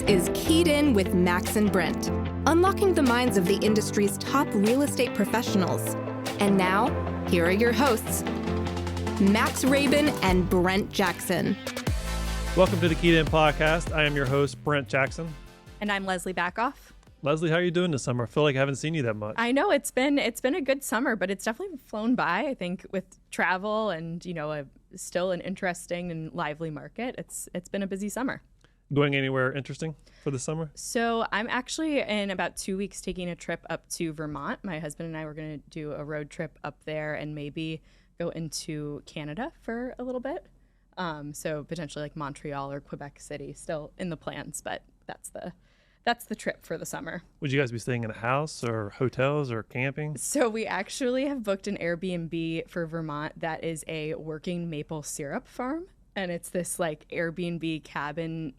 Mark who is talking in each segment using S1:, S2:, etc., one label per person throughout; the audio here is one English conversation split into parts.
S1: is Keyed In with Max and Brent, unlocking the minds of the industry's top real estate professionals. And now, here are your hosts, Max Rabin and Brent Jackson.
S2: Welcome to the Keyed In podcast. I am your host, Brent Jackson.
S3: And I'm Leslie Backoff.
S2: Leslie, how are you doing this summer? I feel like I haven't seen you that much.
S3: I know it's been a good summer, but it's definitely flown by. I think with travel and still an interesting and lively market, it's been a busy summer.
S2: Going anywhere interesting for the summer?
S3: So I'm actually in about 2 weeks taking a trip up to Vermont. My husband and I were going to do a road trip up there and maybe go into Canada for a little bit. So potentially like Montreal or Quebec City, still in the plans, but that's the trip for the summer.
S2: Would you guys be staying in a house or hotels or camping?
S3: So we actually have booked an Airbnb for Vermont that is a working maple syrup farm. And it's this like Airbnb cabin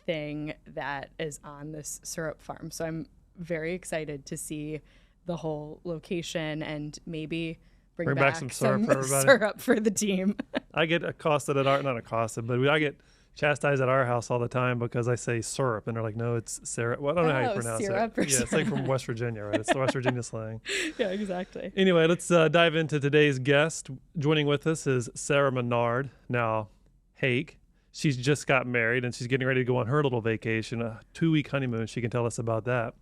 S3: thing that is on this syrup farm. So I'm very excited to see the whole location and maybe bring back some syrup for the team. I
S2: get accosted I get chastised at our house all the time because I say syrup and they're like, no, it's syrup. Well, I don't know how you pronounce
S3: syrup
S2: it. Yeah, it's like from West Virginia, right? It's the West Virginia slang.
S3: Yeah, exactly.
S2: Anyway, let's dive into today's guest. Joining with us is Sarah Minard Hake. She's just got married and she's getting ready to go on her little vacation, a 2-week honeymoon. She can tell us about that.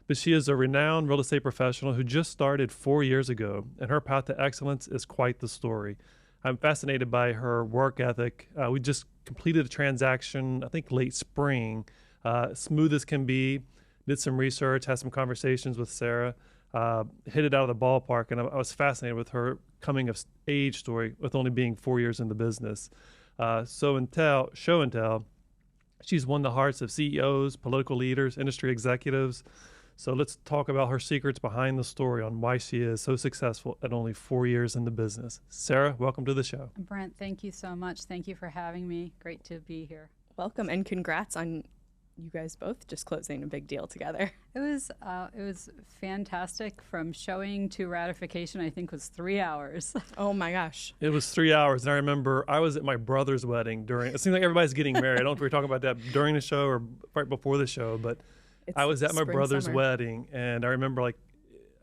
S2: But she is a renowned real estate professional who just started 4 years ago, and her path to excellence is quite the story. I'm fascinated by her work ethic. We just completed a transaction, I think late spring, smooth as can be, did some research, had some conversations with Sarah, hit it out of the ballpark, and I was fascinated with her coming of age story with only being 4 years in the business. Show and tell, she's won the hearts of CEOs, political leaders, industry executives. So let's talk about her secrets behind the story on why she is so successful at only 4 years in the business. Sarah, welcome to the show.
S4: Brent, thank you so much. Thank you for having me. Great to be here.
S3: Welcome, and congrats on you guys both just closing a big deal together.
S4: It was fantastic. From showing to ratification, I think was 3 hours.
S3: Oh my gosh.
S2: It was 3 hours. And I remember I was at my brother's wedding it seems like everybody's getting married. I don't know if we were talking about that during the show or right before the show, but I was at my brother's wedding, and I remember like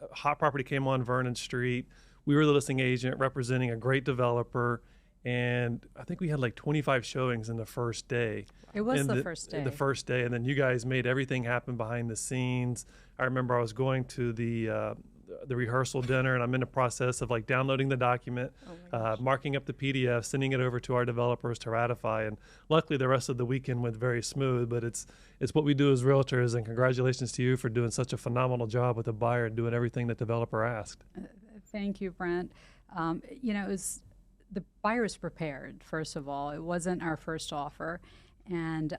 S2: a hot property came on Vernon Street. We were the listing agent representing a great developer, and I think we had like 25 showings in the first day.
S4: It was the first day.
S2: The first day, and then you guys made everything happen behind the scenes. I remember I was going to the rehearsal dinner, and I'm in the process of like downloading the document, marking up the PDF, sending it over to our developers to ratify. And luckily the rest of the weekend went very smooth, but it's what we do as realtors, and congratulations to you for doing such a phenomenal job with the buyer and doing everything the developer asked.
S4: Thank you, Brent. It was the buyer's prepared, first of all. It wasn't our first offer. And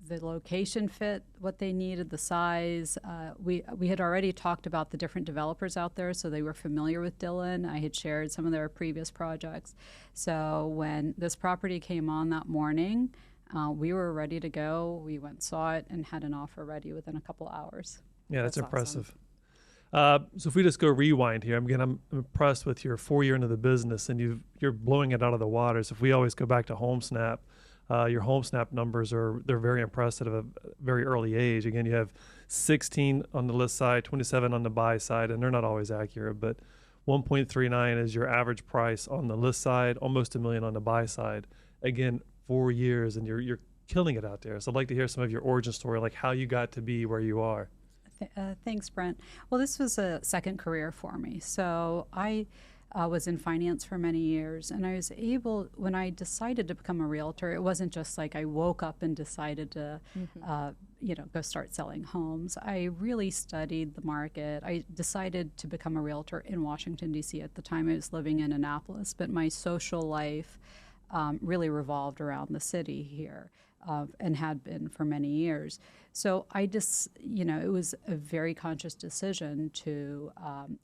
S4: the location fit what they needed, the size. We had already talked about the different developers out there, so they were familiar with Dillon. I had shared some of their previous projects. So when this property came on that morning, we were ready to go. We went, saw it, and had an offer ready within a couple hours.
S2: Yeah, that's impressive. Awesome. So if we just go rewind here, I'm impressed with your 4 year into the business, and you're blowing it out of the waters. If we always go back to HomeSnap, your HomeSnap numbers they're very impressive at a very early age. Again, you have 16 on the list side, 27 on the buy side, and they're not always accurate, but 1.39 is your average price on the list side, almost $1 million on the buy side. Again, 4 years, and you're killing it out there. So I'd like to hear some of your origin story, like how you got to be where you are.
S4: Thanks, Brent. Well, this was a second career for me. So I was in finance for many years, and I was able, when I decided to become a realtor, it wasn't just like I woke up and decided to, go start selling homes. I really studied the market. I decided to become a realtor in Washington, D.C. At the time I was living in Annapolis, but my social life really revolved around the city here. And had been for many years. So I just, it was a very conscious decision to,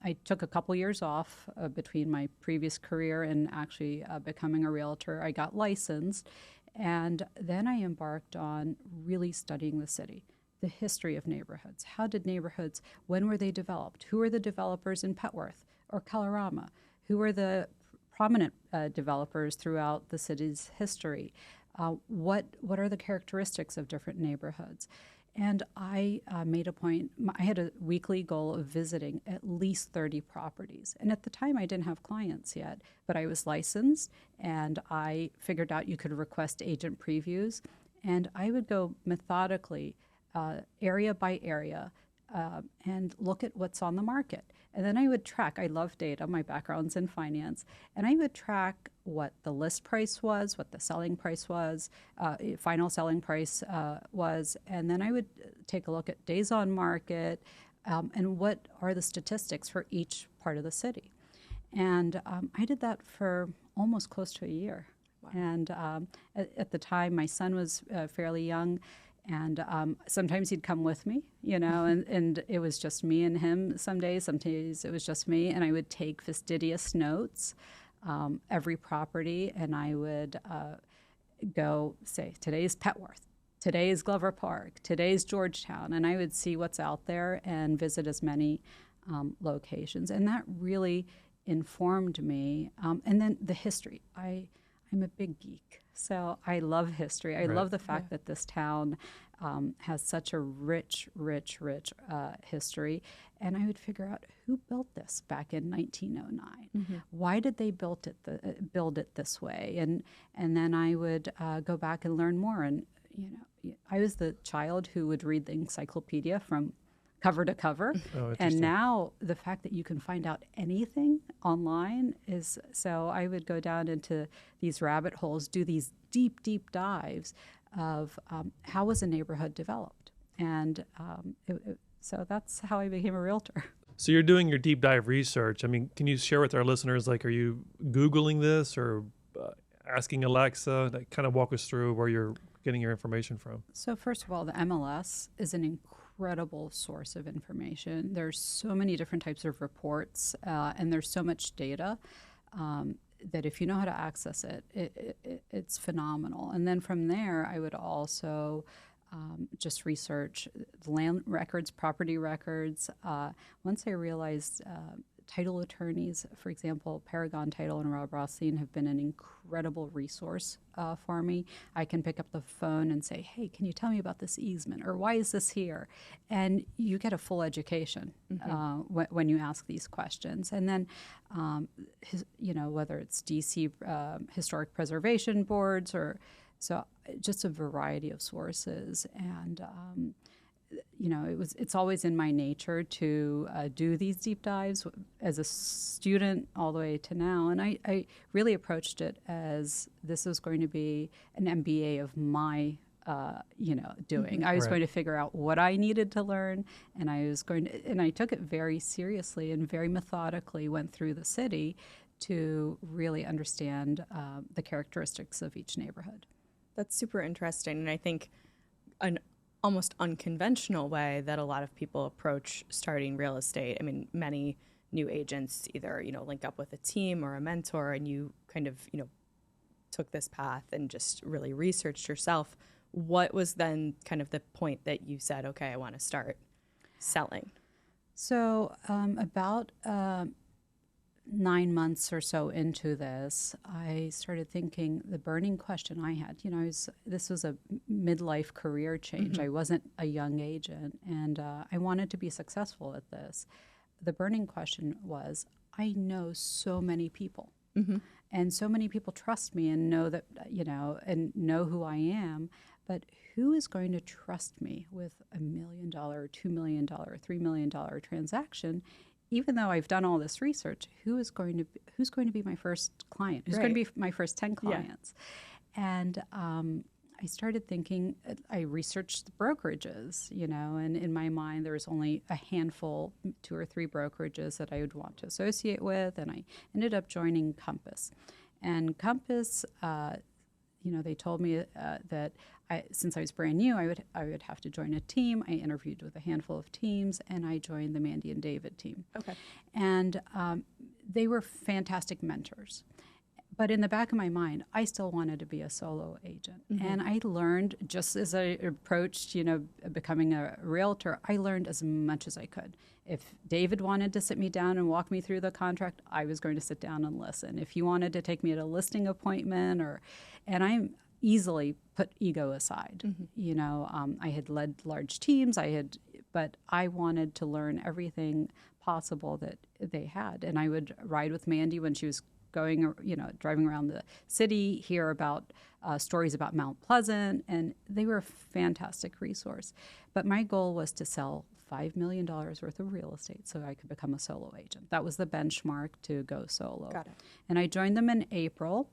S4: I took a couple years off between my previous career and actually becoming a realtor. I got licensed, and then I embarked on really studying the city, the history of neighborhoods. How did neighborhoods, when were they developed? Who are the developers in Petworth or Colorama? Who are the prominent developers throughout the city's history? What are the characteristics of different neighborhoods? And I made a point, I had a weekly goal of visiting at least 30 properties. And at the time, I didn't have clients yet, but I was licensed, and I figured out you could request agent previews. And I would go methodically, area by area, and look at what's on the market. And then I would track, I love data, my background's in finance, and I would track what the list price was, what the selling price was, final selling price was, and then I would take a look at days on market, and what are the statistics for each part of the city. And I did that for almost close to a year. Wow. And at the time, my son was fairly young, and sometimes he'd come with me, and it was just me and him some days it was just me, and I would take fastidious notes, every property, and I would go say, today's Petworth, today's Glover Park, today's Georgetown, and I would see what's out there and visit as many locations. And that really informed me. And then the history. I'm a big geek, so I love history. I love the fact that this town has such a rich history. And I would figure out who built this back in 1909. Mm-hmm. Why did they build it this way? And then I would go back and learn more. And I was the child who would read the encyclopedia from cover to cover. Oh, and now the fact that you can find out anything online is, so I would go down into these rabbit holes, do these deep dives of how was a neighborhood developed. And so that's how I became a realtor.
S2: So you're doing your deep dive research. I mean, can you share with our listeners, like, are you Googling this or asking Alexa? Like, kind of walk us through where you're getting your information from.
S4: So first of all, the MLS is an incredible source of information. There's so many different types of reports, and there's so much data that if you know how to access it, it's phenomenal. And then from there, I would also just research the land records, property records. Once I realized title attorneys, for example, Paragon Title and Rob Rothstein have been an incredible resource for me. I can pick up the phone and say, hey, can you tell me about this easement, or why is this here? And you get a full education when you ask these questions. And then, whether it's DC historic preservation boards, or so just a variety of sources. And it's always in my nature to do these deep dives as a student all the way to now. And I really approached it as this was going to be an MBA of my, doing. I was going to figure out what I needed to learn, and I took it very seriously and very methodically went through the city to really understand the characteristics of each neighborhood.
S3: That's super interesting. And I think an almost unconventional way that a lot of people approach starting real estate. I mean, many new agents either, link up with a team or a mentor, and you kind of, took this path and just really researched yourself. What was then kind of the point that you said, okay, I want to start selling? So
S4: about 9 months or so into this, I started thinking the burning question I had, this was a midlife career change. I wasn't a young agent, and I wanted to be successful at this. The burning question was, I know so many people, and so many people trust me and know that, and know who I am, but who is going to trust me with $1 million, $2 million, $3 million transaction? Even though I've done all this research, who's going to be my first client? Who's going to be my first 10 clients? Yeah. And I started thinking, I researched the brokerages, and in my mind there was only a handful, 2 or 3 brokerages that I would want to associate with, and I ended up joining Compass. And Compass, they told me that since I was brand new, I would have to join a team. I interviewed with a handful of teams, and I joined the Mandy and David team. Okay. And they were fantastic mentors. But in the back of my mind, I still wanted to be a solo agent. And I learned, just as I approached, becoming a realtor, I learned as much as I could. If David wanted to sit me down and walk me through the contract, I was going to sit down and listen. If he wanted to take me at a listing appointment, and easily put ego aside. I had led large teams. But I wanted to learn everything possible that they had. And I would ride with Mandy when she was going, driving around the city, hear about stories about Mount Pleasant, and they were a fantastic resource. But my goal was to sell $5 million worth of real estate so I could become a solo agent. That was the benchmark to go solo.
S3: Got it.
S4: And I joined them in April.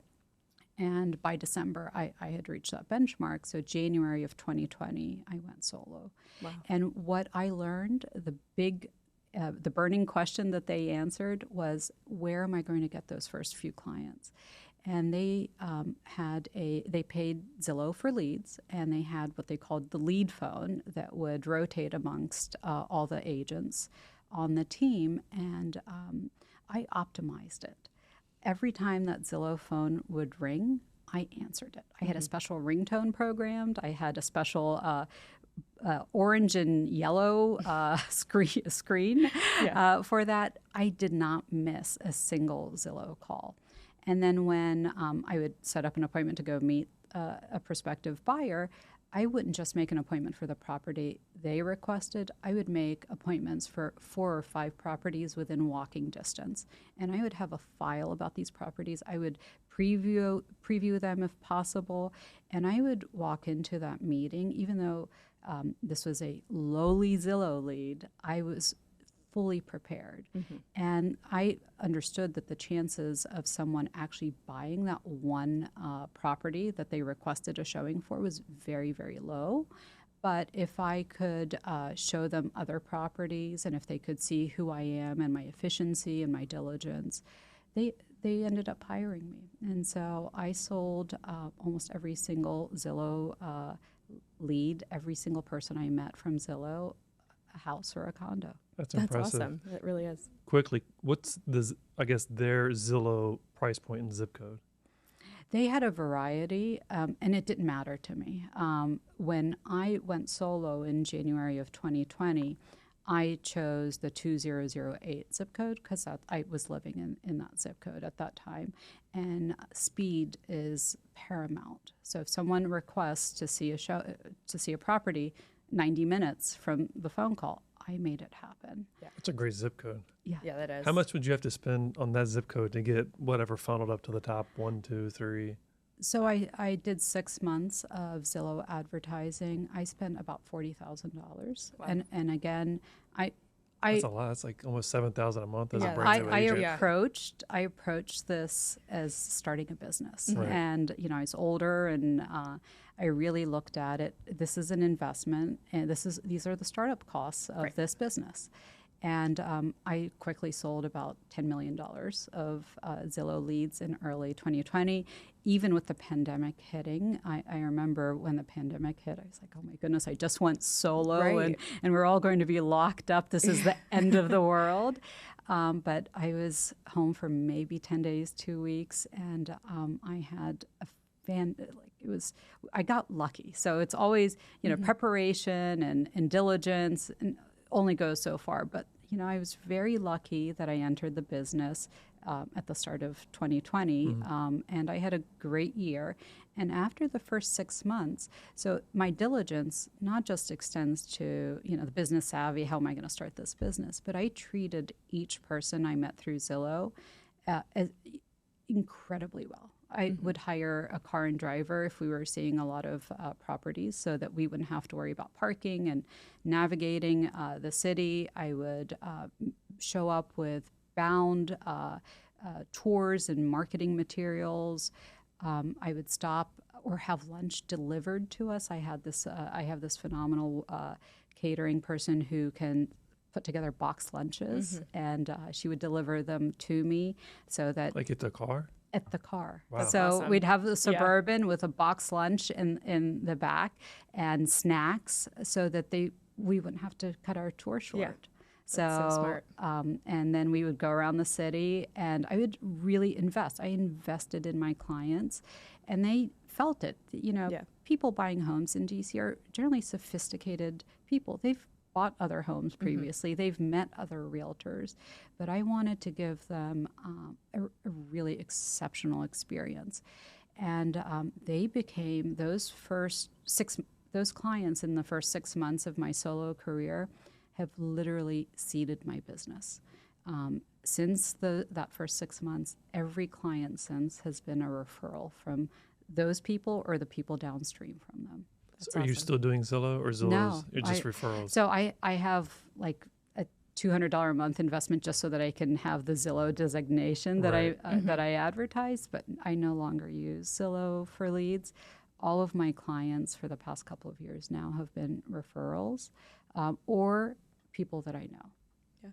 S4: And by December, I had reached that benchmark. So January of 2020, I went solo.
S3: Wow.
S4: And what I learned, the burning question that they answered was, where am I going to get those first few clients? And they they paid Zillow for leads, and they had what they called the lead phone that would rotate amongst all the agents on the team. And I optimized it. Every time that Zillow phone would ring, I answered it. I had a special ringtone programmed. I had a special orange and yellow screen for that. I did not miss a single Zillow call. And then when I would set up an appointment to go meet a prospective buyer, I wouldn't just make an appointment for the property they requested. I would make appointments for 4 or 5 properties within walking distance. And I would have a file about these properties. I would preview them if possible. And I would walk into that meeting, even though this was a lowly Zillow lead, I was fully prepared. And I understood that the chances of someone actually buying that one property that they requested a showing for was very, very low. But if I could show them other properties, and if they could see who I am and my efficiency and my diligence, they ended up hiring me. And so I sold almost every single Zillow lead, every single person I met from Zillow, a house or a condo.
S2: That's impressive.
S3: Awesome. It really is.
S2: Quickly, what's their Zillow price point and zip code?
S4: They had a variety, and it didn't matter to me. When I went solo in January of 2020, I chose the 2008 zip code because I was living in that zip code at that time. And speed is paramount. So if someone requests to see a property 90 minutes from the phone call, I made it happen.
S3: Yeah.
S2: That's a great zip code.
S3: Yeah, that is.
S2: How much would you have to spend on that zip code to get whatever funneled up to the top 1, 2, 3?
S4: So I did 6 months of Zillow advertising. I spent about $40,000.
S3: Wow.
S4: And again,
S2: That's a lot. That's like almost $7,000 a month as a
S3: Yeah.
S2: brand new agent.
S4: I approached this as starting a business.
S2: Right.
S4: And I was older, and I really looked at it. This is an investment, and these are the startup costs of this business. And I quickly sold about $10 million of Zillow leads in early 2020. Even with the pandemic hitting, I remember when the pandemic hit, I was like, oh my goodness, I just went solo, and we're all going to be locked up. This is the end of the world. But I was home for maybe 10 days, 2 weeks, and I had I got lucky. So it's always, preparation and diligence and only goes so far. But, I was very lucky that I entered the business at the start of 2020, and I had a great year. And after the first 6 months, so my diligence not just extends to, the business savvy, how am I going to start this business, but I treated each person I met through Zillow incredibly well. I would hire a car and driver if we were seeing a lot of properties so that we wouldn't have to worry about parking and navigating the city. I would show up with bound tours and marketing materials. I would stop or have lunch delivered to us. I have this phenomenal catering person who can put together box lunches, and she would deliver them to me so that...
S2: Like at the car?
S4: At the car.
S2: Wow.
S4: So
S3: awesome.
S4: we'd have the Suburban with a box lunch in the back and snacks so that we wouldn't have to cut our tour short.
S3: Yeah. That's so smart.
S4: And then we would go around the city, and I would really invest. I invested in my clients, and they felt it. People buying homes in DC are generally sophisticated people. They've bought other homes previously. They've met other realtors, but I wanted to give them a really exceptional experience. And they became those clients in the first 6 months of my solo career have literally seeded my business. Since that first 6 months, every client since has been a referral from those people or the people downstream from them.
S2: So are you still doing Zillow or Zillow's?
S4: No,
S2: Or just referrals?
S4: So I have like a $200 a month investment just so that I can have the Zillow designation that that I advertise, but I no longer use Zillow for leads. All of my clients for the past couple of years now have been referrals or people that I know.
S3: Yeah.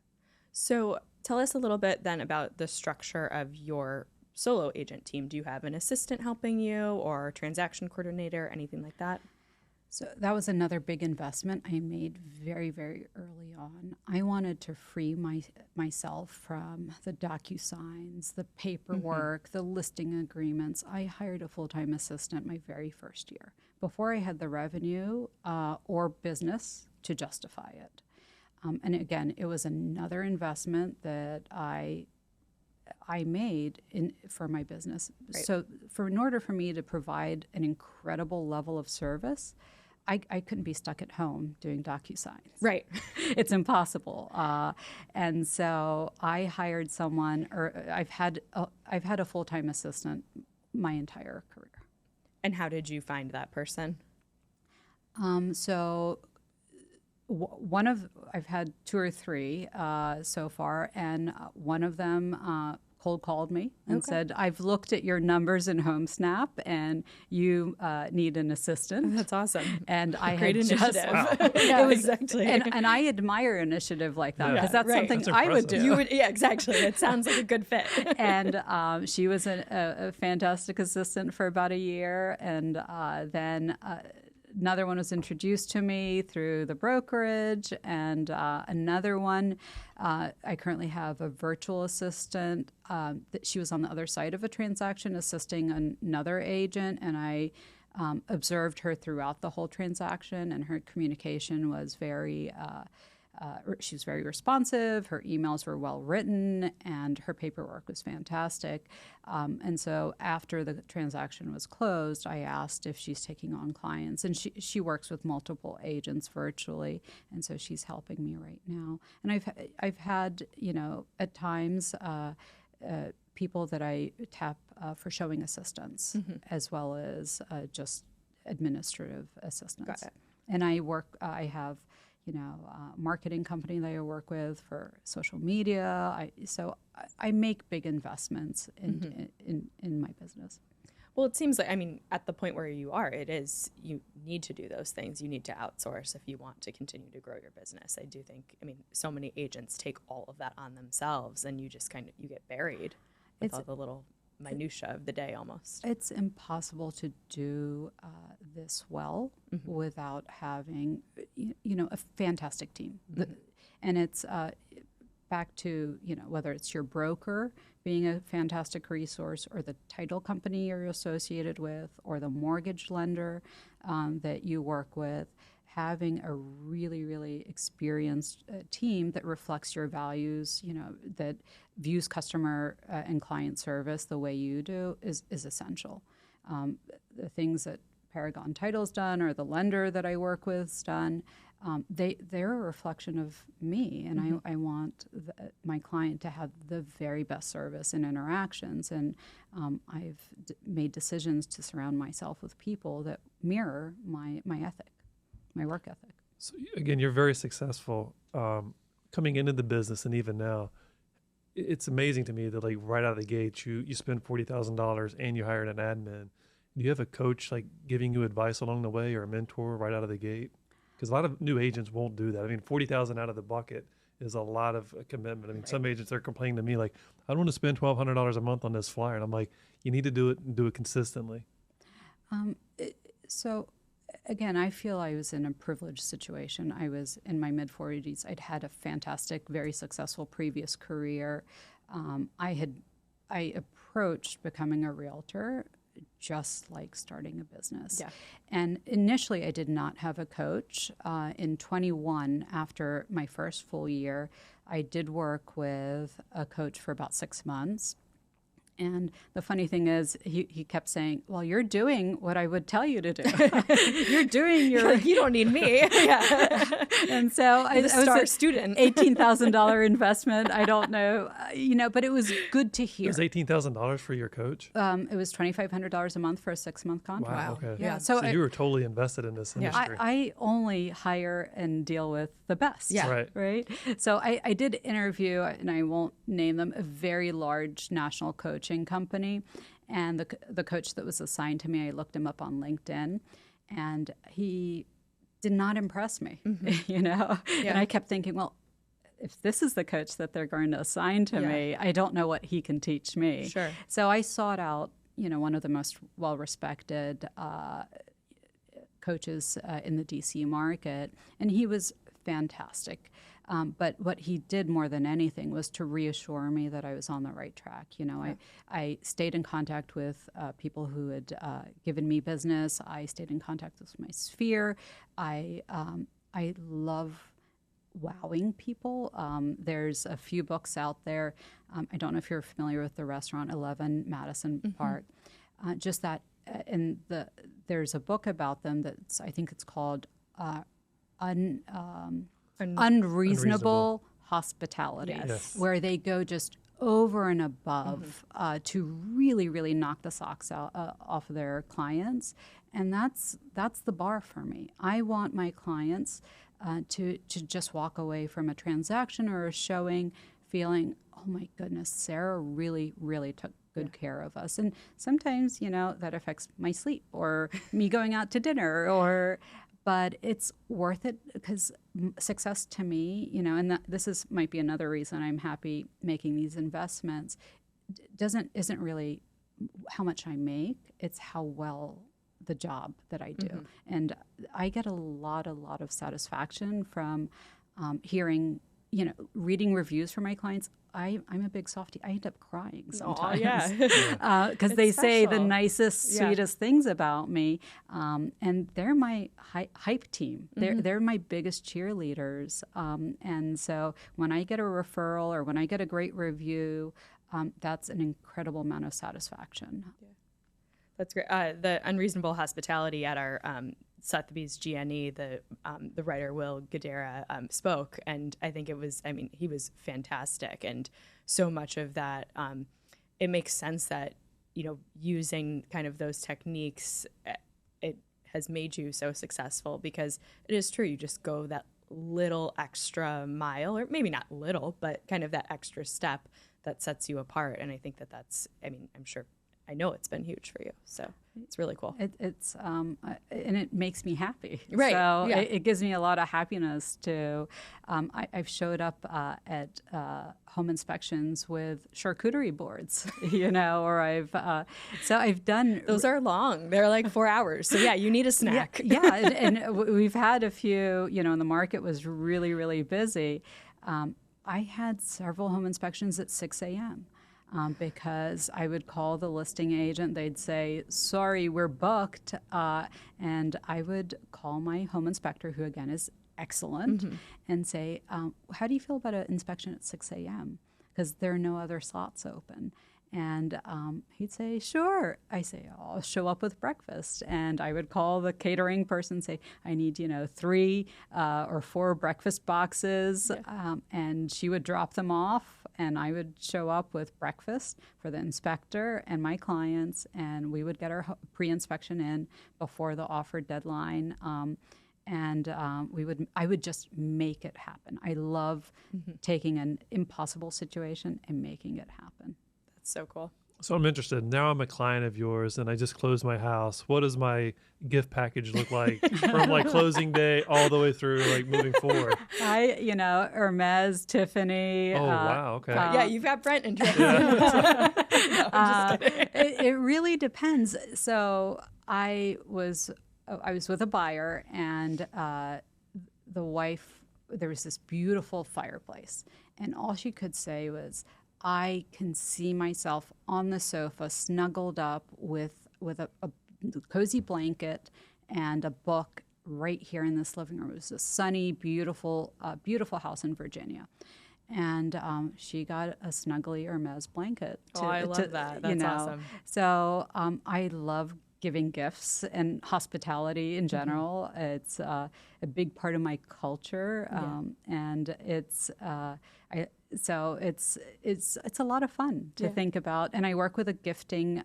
S3: So tell us a little bit then about the structure of your solo agent team. Do you have an assistant helping you or transaction coordinator, anything like that?
S4: So that was another big investment I made very, very early on. I wanted to free myself from the DocuSigns, the paperwork, the listing agreements. I hired a full-time assistant my very first year before I had the revenue or business to justify it. And again, it was another investment that I made for my business. Right. So in order for me to provide an incredible level of service, I couldn't be stuck at home doing DocuSigns.
S3: Right.
S4: It's impossible. And so I hired someone, or I've had a full-time assistant my entire career.
S3: And how did you find that person?
S4: I've had 2 or 3 so far, and one of them cold called me and said, I've looked at your numbers in HomeSnap and you need an assistant.
S3: That's awesome.
S4: And I
S3: Great
S4: had
S3: initiative.
S4: just,
S3: Yeah, exactly.
S4: And I admire initiative like that because that's something
S2: That's
S4: I would do.
S2: impressive.
S3: You would, yeah, exactly. It sounds like a good fit.
S4: And she was a fantastic assistant for about a year, and then another one was introduced to me through the brokerage, and another one, I currently have a virtual assistant that she was on the other side of a transaction assisting another agent, and I observed her throughout the whole transaction, and her communication was she was very responsive, her emails were well written, and her paperwork was fantastic. And so after the transaction was closed, I asked if she's taking on clients. And she works with multiple agents virtually, and so she's helping me right now. And I've had, at times, people that I tap for showing assistance, as well as just administrative assistance.
S3: Got it.
S4: And I have marketing company that I work with for social media. So I make big investments in my business.
S3: Well, it seems like, at the point where you are, you need to do those things. You need to outsource if you want to continue to grow your business. I do think, so many agents take all of that on themselves, and you just you get buried with all the little minutia of the day almost.
S4: It's impossible to do this well without having, a fantastic team. And it's back to, whether it's your broker being a fantastic resource, or the title company you're associated with, or the mortgage lender that you work with, having a really, really experienced team that reflects your values, that views customer and client service the way you do is essential. The things that Paragon Title's done, or the lender that I work with's done, they're a reflection of me, and I want my client to have the very best service and interactions, and I've made decisions to surround myself with people that mirror my ethic. My work ethic.
S2: So again, you're very successful coming into the business, and even now, it's amazing to me that right out of the gate, you spend $40,000 and you hired an admin. Do you have a coach giving you advice along the way, or a mentor right out of the gate? Because a lot of new agents won't do that. $40,000 out of the bucket is a lot of commitment. Right. Some agents are complaining to me I don't want to spend $1,200 a month on this flyer, and I'm like, you need to do it and do it consistently.
S4: Again, I feel I was in a privileged situation. I was in my mid-40s. I'd had a fantastic, very successful previous career. I approached becoming a realtor just like starting a business. Yeah. And initially, I did not have a coach. In 21, after my first full year, I did work with a coach for about 6 months. And the funny thing is, he kept saying, well, you're doing what I would tell you to do. You're doing your...
S3: You don't need me. Yeah.
S4: And so I was
S3: a student.
S4: $18,000 investment. I don't know, but it was good to hear.
S2: It was $18,000 for your coach?
S4: It was $2,500 a month for a 6-month contract.
S2: Wow. Okay.
S4: Yeah.
S2: So you were totally invested in this industry.
S4: I only hire and deal with the best.
S3: Yeah.
S4: Right. So I did interview, and I won't name them, a very large national coaching company. And the coach that was assigned to me, I looked him up on LinkedIn, and he did not impress me, And I kept thinking, well, if this is the coach that they're going to assign to me, I don't know what he can teach me.
S3: Sure.
S4: So I sought out, one of the most well-respected coaches in the DC market, and he was fantastic. But what he did more than anything was to reassure me that I was on the right track. I stayed in contact with people who had given me business. I stayed in contact with my sphere. I love wowing people. There's a few books out there. I don't know if you're familiar with the restaurant 11 Madison Park. Just that, there's a book about them I think it's called Unreasonable Hospitality, where they go just over and above to really, really knock the socks out off of their clients. And that's the bar for me. I want my clients to just walk away from a transaction or a showing feeling, oh my goodness, Sarah really, really took good care of us. And sometimes, that affects my sleep or me going out to dinner but it's worth it because success to me, and this might be another reason I'm happy making these investments, isn't really how much I make, it's how well the job that I do. And I get a lot of satisfaction from hearing, reading reviews from my clients. I'm a big softie. I end up crying sometimes. Because they say the nicest, sweetest things about me. And they're my hype team. They're my biggest cheerleaders. And so when I get a referral or when I get a great review, that's an incredible amount of satisfaction.
S3: Yeah. That's great. The unreasonable hospitality at our Sotheby's GNE, the writer Will Guidera spoke, and I think he was fantastic, and so much of that, it makes sense that, using kind of those techniques, it has made you so successful because it is true, you just go that little extra mile, or maybe not little, but kind of that extra step that sets you apart, and I think that's, I know it's been huge for you, so it's really cool.
S4: It's and it makes me happy.
S3: Right.
S4: So it gives me a lot of happiness to. I've showed up at home inspections with charcuterie boards, or I've done.
S3: Those are long. They're like 4 hours. So you need a snack.
S4: And we've had a few. And the market was really, really busy. I had several home inspections at 6 a.m. Because I would call the listing agent. They'd say, sorry, we're booked. And I would call my home inspector, who, again, is excellent, and say, how do you feel about an inspection at 6 a.m.? Because there are no other slots open. And he'd say, sure. I say, I'll show up with breakfast. And I would call the catering person and say, I need, 3 or 4 breakfast boxes. And she would drop them off. And I would show up with breakfast for the inspector and my clients. And we would get our pre-inspection in before the offered deadline. I would just make it happen. I love taking an impossible situation and making it happen.
S3: So cool.
S2: So I'm interested. Now I'm a client of yours and I just closed my house. What does my gift package look like from closing day all the way through moving forward?
S4: Hermes, Tiffany.
S2: Oh, wow. Okay.
S3: You've got Brent interested.
S4: No, I'm just kidding. It really depends. So I was with a buyer and the wife, there was this beautiful fireplace and all she could say was, I can see myself on the sofa, snuggled up with a cozy blanket and a book right here in this living room. It was a sunny, beautiful house in Virginia. And she got a snuggly Hermes blanket.
S3: I love that. That's awesome.
S4: So I love giving gifts and hospitality in general. It's a big part of my culture, and it's a lot of fun to think about. And I work with a gifting.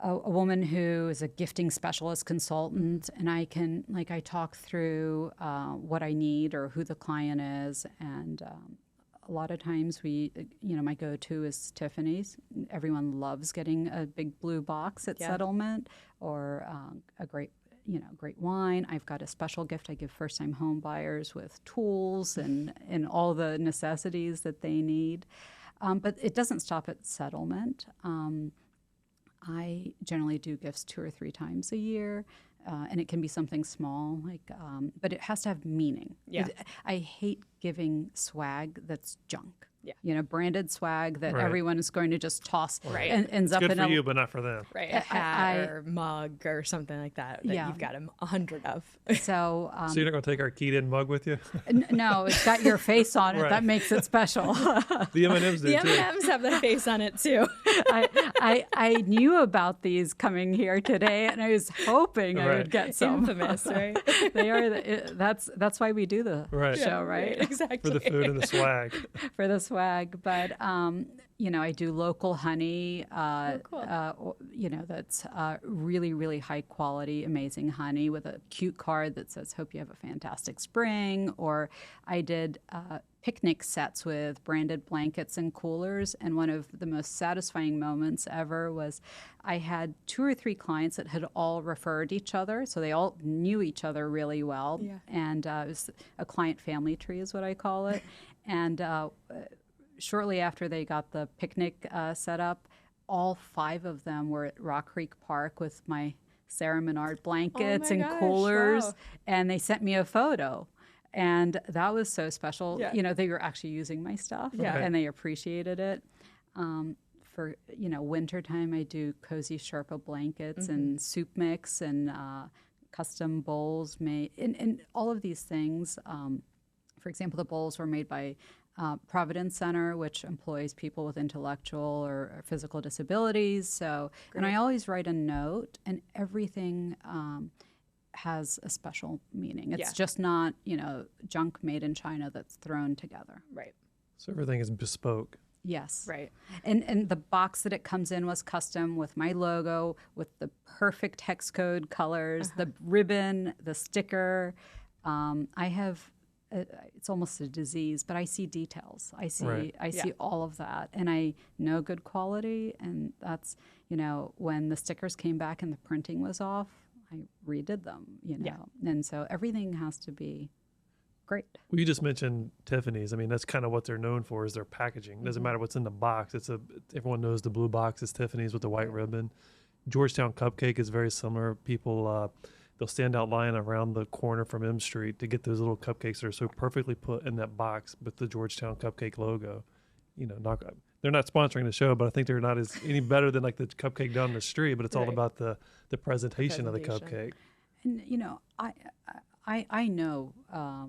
S4: A woman who is a gifting specialist consultant, and I talk through what I need or who the client is, and a lot of times my go-to is Tiffany's. Everyone loves getting a big blue box at settlement, or a great wine. I've got a special gift I give first-time home buyers with tools and all the necessities that they need. But it doesn't stop at settlement. I generally do gifts 2 or 3 times a year, and it can be something small, but it has to have meaning.
S3: Yeah.
S4: I hate giving swag that's junk.
S3: Yeah.
S4: Branded swag that everyone is going to just toss and ends
S2: it's
S4: up
S2: good
S4: in
S2: for you, but not for them.
S3: Right, a hat or mug or something like that you've got 100 of.
S4: So,
S2: so you're not going to take our keyed-in mug with you?
S4: No, it's got your face on it. That makes it special.
S2: The M&Ms do
S3: The
S2: too.
S3: M&Ms have their face on it too.
S4: I knew about these coming here today, and I was hoping I would get some.
S3: Infamous, right?
S4: They are. That's why we do the show, right?
S3: Exactly.
S2: For the food and the swag.
S4: For the swag, but I do local honey.
S3: Cool.
S4: That's really, really high quality, amazing honey with a cute card that says "Hope you have a fantastic spring." Or I did picnic sets with branded blankets and coolers, and one of the most satisfying moments ever was I had 2 or 3 clients that had all referred each other, so they all knew each other really well.
S3: Yeah.
S4: And it was a client family tree is what I call it. And shortly after they got the picnic set up, all 5 of them were at Rock Creek Park with my Sarah Minard blankets and coolers,
S3: wow.
S4: and they sent me a photo. And that was so special.
S3: Yeah.
S4: They were actually using my stuff,
S3: Yeah.
S4: and they appreciated it. For wintertime, I do cozy Sherpa blankets and soup mix and custom bowls made, and all of these things. For example, the bowls were made by Providence Center, which employs people with intellectual or physical disabilities. So, and I always write a note, and everything has a special meaning. It's just not, junk made in China that's thrown together.
S3: Right.
S2: So everything is bespoke.
S4: Yes.
S3: Right.
S4: And the box that it comes in was custom with my logo, with the perfect hex code colors, the ribbon, the sticker. I have, it's almost a disease, but I see details. I see all of that, and I know good quality. And that's, when the stickers came back and the printing was off, I redid them, And so everything has to be great.
S2: Well, you just mentioned Tiffany's. I mean, that's kind of what they're known for is their packaging. It doesn't matter what's in the box. Everyone knows the blue box is Tiffany's with the white ribbon. Georgetown Cupcake is very similar. People, they'll stand out line around the corner from M Street to get those little cupcakes that are so perfectly put in that box with the Georgetown Cupcake logo. They're not sponsoring the show, but I think they're not any better than like the cupcake down the street. But it's all about the presentation of the cupcake.
S4: And I know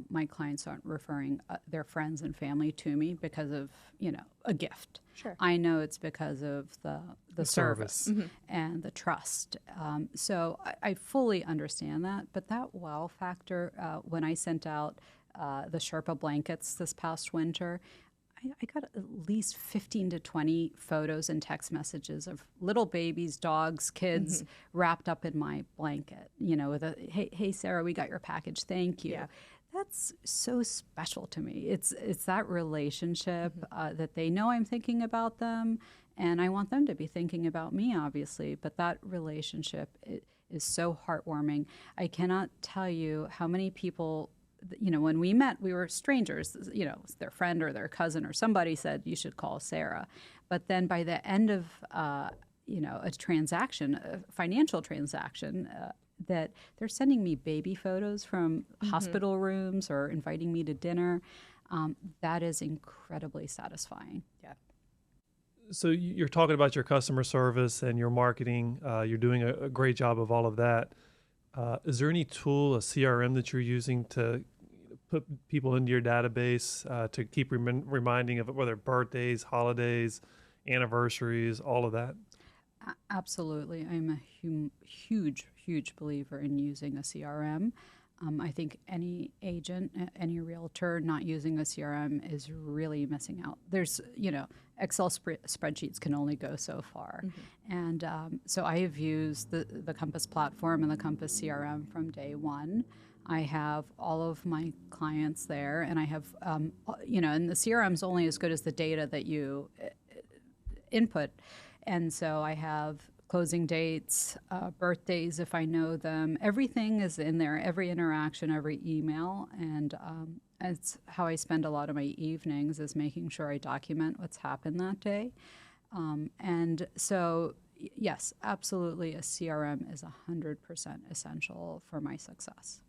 S4: my clients aren't referring their friends and family to me because of a gift.
S3: Sure.
S4: I know it's because of the service and the trust. So I fully understand that. But that wow factor, when I sent out the Sherpa blankets this past winter, I got at least 15 to 20 photos and text messages of little babies, dogs, kids wrapped up in my blanket, with a, hey, Sarah, we got your package. Thank you. Yeah. That's so special to me. It's that relationship that they know I'm thinking about them, and I want them to be thinking about me, obviously, but that relationship is so heartwarming. I cannot tell you how many people, when we met, we were strangers, their friend or their cousin or somebody said, you should call Sarah. But then by the end of, a transaction, a financial transaction, that they're sending me baby photos from hospital rooms or inviting me to dinner. That is incredibly satisfying.
S3: Yeah.
S2: So you're talking about your customer service and your marketing. You're doing a great job of all of that. Is there any tool, a CRM that you're using to put people into your database to keep reminding of whether birthdays, holidays, anniversaries, all of that?
S4: Absolutely. I'm a huge believer in using a CRM. I think any agent, any realtor not using a CRM is really missing out. There's, Excel spreadsheets can only go so far. And so I have used the Compass platform and the Compass CRM from day one. I have all of my clients there, and I have, and the CRM is only as good as the data that you input. And so I have closing dates, birthdays if I know them. Everything is in there, every interaction, every email. And it's how I spend a lot of my evenings is making sure I document what's happened that day. And so, yes, absolutely, a CRM is 100% essential for my success.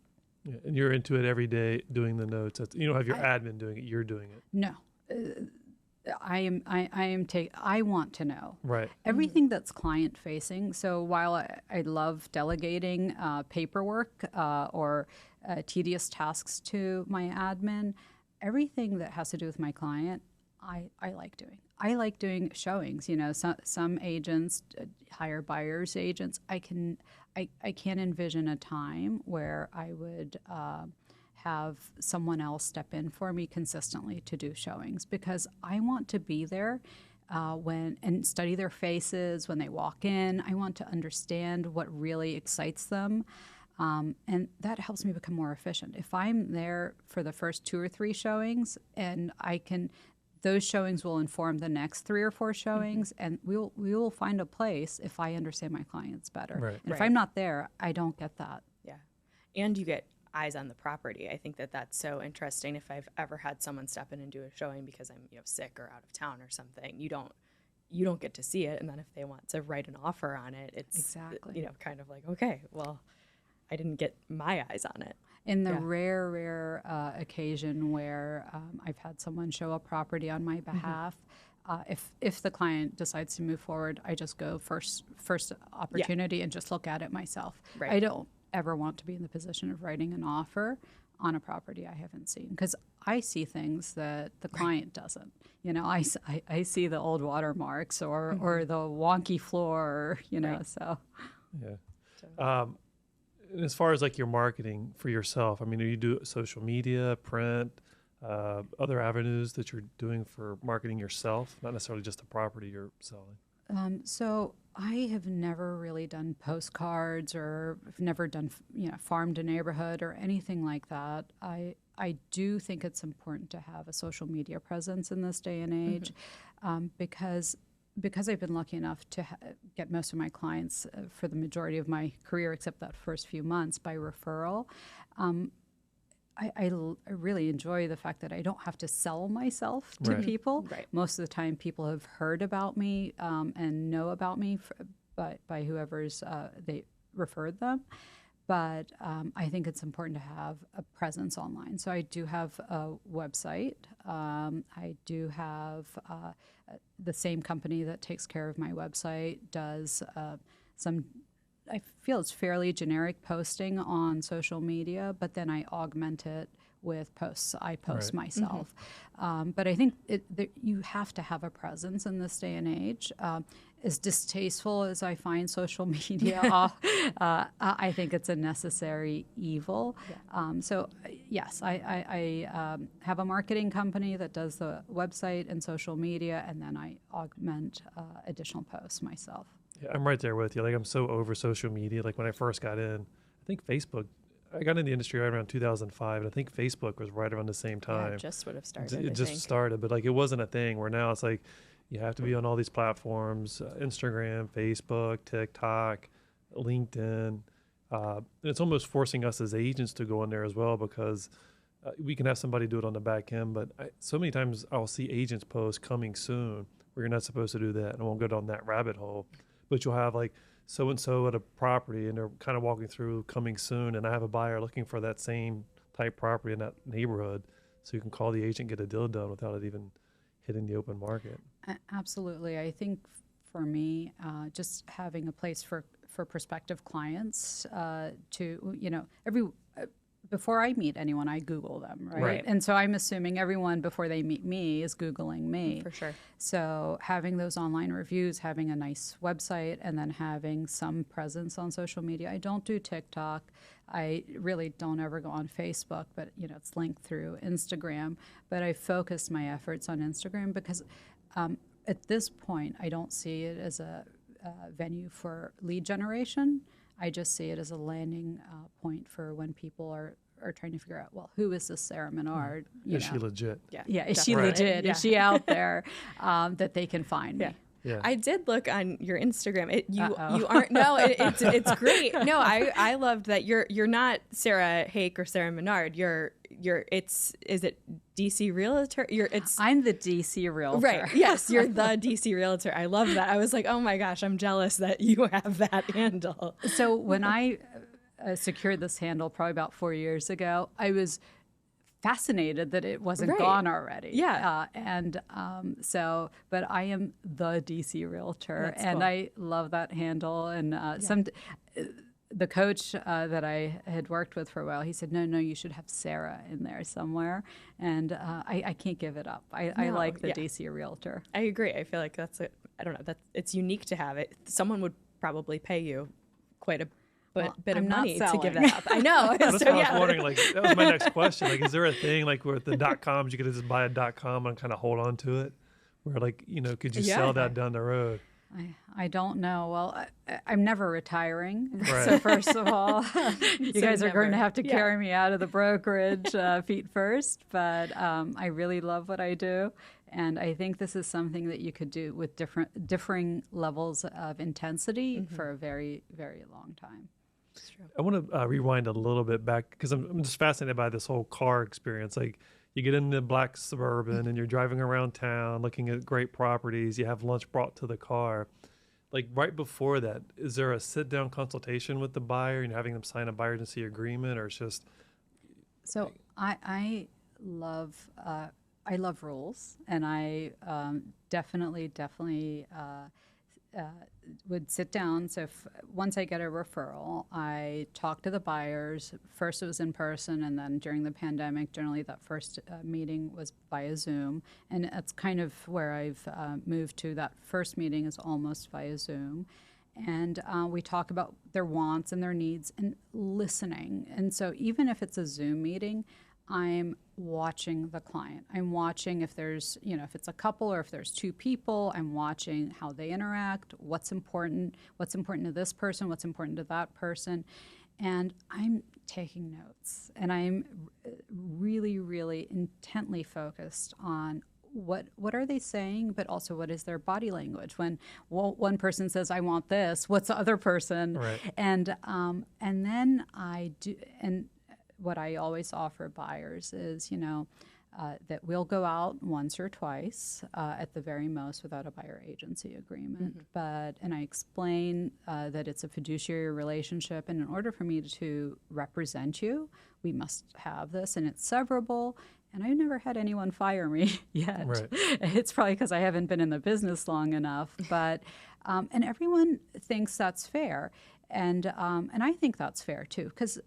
S2: Yeah, and you're into it every day doing the notes. You don't have your admin doing it, you're doing it.
S4: No. I want to know.
S2: Right.
S4: Everything that's client facing. So while I love delegating paperwork or tedious tasks to my admin, everything that has to do with my client, I like doing. I like doing showings. Some agents hire buyers agents. I can't envision a time where I would have someone else step in for me consistently to do showings, because I want to be there and study their faces when they walk in. I want to understand what really excites them. And that helps me become more efficient. If I'm there for the first 2 or 3 showings, and those showings will inform the next 3 or 4 showings, and we will find a place if I understand my clients better.
S2: Right.
S4: And if I'm not there, I don't get that.
S3: Yeah. And you get eyes on the property. I think that's so interesting. If I've ever had someone step in and do a showing because I'm sick or out of town or something, you don't get to see it. And then if they want to write an offer on it, it's
S4: exactly
S3: kind of like, okay, well, I didn't get my eyes on it.
S4: In the rare occasion where I've had someone show a property on my behalf, if the client decides to move forward, I just go first opportunity and just look at it myself.
S3: Right.
S4: I don't ever want to be in the position of writing an offer on a property I haven't seen, because I see things that the client doesn't. I see the old watermarks or the wonky floor, so.
S2: Yeah. And as far as like your marketing for yourself, do you do social media, print, other avenues that you're doing for marketing yourself, not necessarily just the property you're selling?
S4: So I have never really done postcards, or I've never done, farm to neighborhood or anything like that. I do think it's important to have a social media presence in this day and age, because I've been lucky enough to get most of my clients for the majority of my career, except that first few months, by referral. I really enjoy the fact that I don't have to sell myself to people. Right. Most of the time, people have heard about me and know about me by whoever's they referred them. But I think it's important to have a presence online. So I do have a website. I do have the same company that takes care of my website does some, I feel it's fairly generic posting on social media, but then I augment it with posts I post myself. But I think you have to have a presence in this day and age. As distasteful as I find social media, I think it's a necessary evil. Yeah. So yes, I have a marketing company that does the website and social media, and then I augment additional posts myself.
S2: Yeah, I'm right there with you. Like, I'm so over social media. Like, when I first got in, I think Facebook, I got in the industry right around 2005, and I think Facebook was right around the same time.
S3: Yeah, it just would have started.
S2: It just started, but like, it wasn't a thing where now it's like, you have to be on all these platforms, Instagram, Facebook, TikTok, LinkedIn. And it's almost forcing us as agents to go in there as well, because we can have somebody do it on the back end, but so many times I'll see agents post coming soon where you're not supposed to do that, and I won't go down that rabbit hole. But you'll have like so-and-so at a property, and they're kind of walking through coming soon, and I have a buyer looking for that same type property in that neighborhood, so you can call the agent, get a deal done without it even hitting the open market.
S4: Absolutely. I think for me, just having a place for prospective clients to, before I meet anyone, I Google them, right?
S2: Right.
S4: And so I'm assuming everyone before they meet me is Googling me.
S3: For sure.
S4: So having those online reviews, having a nice website, and then having some presence on social media. I don't do TikTok. I really don't ever go on Facebook, but it's linked through Instagram. But I focused my efforts on Instagram because at this point, I don't see it as a venue for lead generation. I just see it as a landing point for when people are trying to figure out, well, who is this Sarah Minard?
S2: Is she legit?
S4: Yeah, is she
S3: definitely.
S4: legit?
S3: Yeah.
S4: Is she out there that they can find me?
S2: Yeah.
S3: I did look on your Instagram. You
S4: Uh-oh.
S3: aren't. No, it's great. No, I loved that you're not Sarah Hake or Sarah Minard. Is it DC Realtor?
S4: I'm the DC Realtor.
S3: Right. Yes, you're the DC Realtor. I love that. I was like, oh my gosh, I'm jealous that you have that handle.
S4: So when I secured this handle probably about 4 years ago, I was fascinated that it wasn't
S3: Right.
S4: gone already.
S3: Yeah.
S4: But I am the DC Realtor,
S3: That's
S4: and
S3: cool.
S4: I love that handle. And the coach that I had worked with for a while, he said, no, you should have Sarah in there somewhere. And I can't give it up. I
S3: No,
S4: like the
S3: yeah.
S4: DC Realtor.
S3: I agree. I feel like I don't know. It's unique to have it. Someone would probably pay you quite a bit of
S4: I'm not
S3: money to give
S4: selling.
S3: that up. I know.
S2: That's
S3: So,
S2: what I
S3: yeah.
S2: was wondering. Like, that was my next question. Like, is there a thing like where the .coms you could just buy a .com and kind of hold on to it, where like could you
S3: Yeah.
S2: sell that down the road?
S4: I don't know. Well, I'm never retiring.
S2: Right.
S4: So first of all, you
S3: So
S4: guys are going to
S3: never.
S4: have to
S3: Yeah.
S4: carry me out of the brokerage feet first. But I really love what I do. And I think this is something that you could do with differing levels of intensity for a very, very long time.
S2: I want to rewind a little bit back because I'm just fascinated by this whole car experience. Like, you get in the black Suburban and you're driving around town looking at great properties. You have lunch brought to the car. Like, right before that, is there a sit-down consultation with the buyer and having them sign a buyer agency agreement, or it's just
S4: So I love rules, and I definitely would sit down. So once I get a referral, I talk to the buyers. First it was in person, and then during the pandemic, generally that first meeting was via Zoom. And that's kind of where I've moved to. That first meeting is almost via Zoom. And we talk about their wants and their needs and listening. And so even if it's a Zoom meeting, I'm watching the client. I'm watching if there's, if it's a couple or if there's two people, I'm watching how they interact, what's important to this person, what's important to that person. And I'm taking notes, and I'm really, really intently focused on what are they saying, but also what is their body language. When one person says, I want this, what's the other person?
S2: Right.
S4: And then I do, and what I always offer buyers is, that we'll go out once or twice at the very most without a buyer agency agreement. And I explain that it's a fiduciary relationship, and in order for me to represent you, we must have this, and it's severable. And I've never had anyone fire me yet.
S2: Right.
S4: It's probably because I haven't been in the business long enough, but and everyone thinks that's fair, and I think that's fair too, because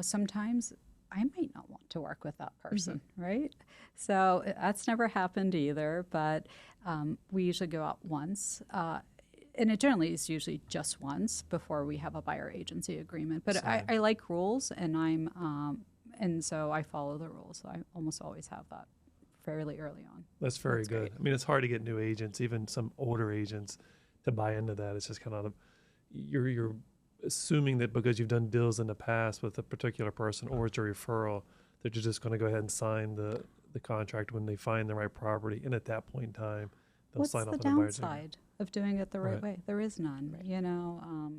S4: sometimes I might not want to work with that person, right? So that's never happened either, but we usually go out once. And it generally is usually just once before we have a buyer agency agreement. But I like rules, and and so I follow the rules. So I almost always have that fairly early on.
S2: That's very good.
S3: great.
S2: I mean, it's hard to get new agents, even some older agents, to buy into that. It's just kind of you're assuming that because you've done deals in the past with a particular person, or it's a referral, that you're just going to go ahead and sign the contract when they find the right property, and at that point in time, they'll
S4: What's
S2: sign
S4: the
S2: off on the buyer's agreement.
S4: downside of doing it the right
S2: Right.
S4: way? There is none.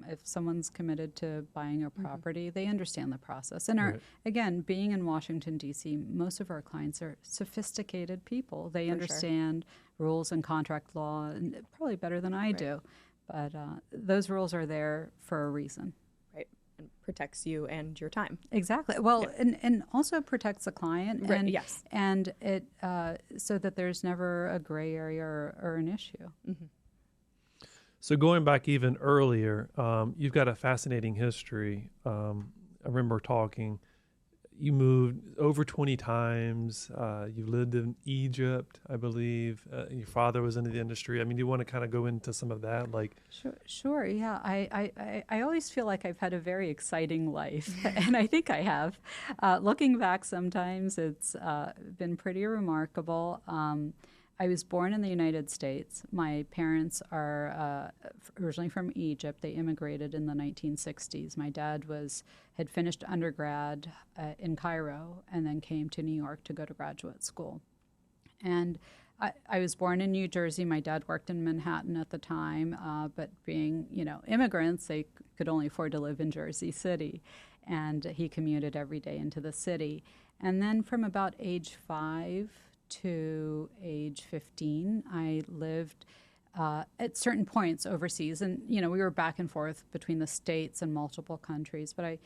S4: If someone's committed to buying a property, they understand the process. And
S2: Right.
S4: again, being in Washington, D.C., most of our clients are sophisticated people. They
S3: sure.
S4: understand rules and contract law, and probably better than I do. But those rules are there for a reason.
S3: Right. And protects you and your time.
S4: Exactly. Well, and also protects the client,
S3: Right,
S4: and
S3: yes.
S4: and it so that there's never a gray area or an issue.
S2: So going back even earlier, you've got a fascinating history. I remember talking. you moved over 20 times. You lived in Egypt, I believe. Your father was into the industry. I mean, do you want to kind of go into some of that? Like,
S4: Sure. Yeah. I always feel like I've had a very exciting life, and I think I have. Looking back, sometimes it's been pretty remarkable. I was born in the United States. My parents are originally from Egypt. They immigrated in the 1960s. My dad had finished undergrad in Cairo and then came to New York to go to graduate school. And I was born in New Jersey. My dad worked in Manhattan at the time, but being, immigrants, they could only afford to live in Jersey City. And he commuted every day into the city. And then from about age 5 to age 15, I lived at certain points overseas. And, we were back and forth between the States and multiple countries. But I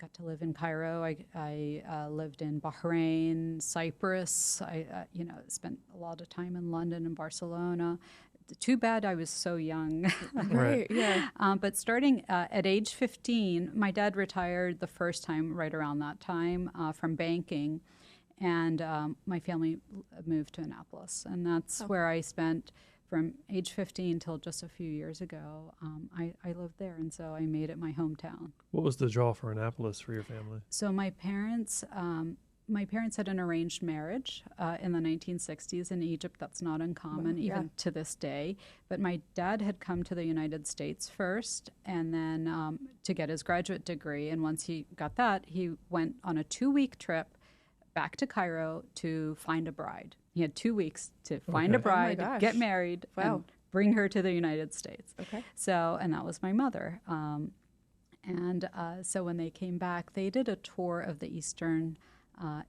S4: got to live in Cairo. I lived in Bahrain, Cyprus. I spent a lot of time in London and Barcelona. Too bad I was so young.
S2: Right.
S3: Yeah.
S4: But starting at age 15, my dad retired the first time right around that time from banking. And my family moved to Annapolis. And that's where I spent from age 15 till just a few years ago. I lived there, and so I made it my hometown.
S2: what was the draw for Annapolis for your family?
S4: So my parents had an arranged marriage in the 1960s in Egypt. That's not uncommon, even to this day. But my dad had come to the United States first, and then to get his graduate degree. And once he got that, he went on a 2-week trip back to Cairo to find a bride. He had 2 weeks to find a bride, get married, and bring her to the United States.
S3: Okay.
S4: So, and that was my mother. So when they came back, they did a tour of the eastern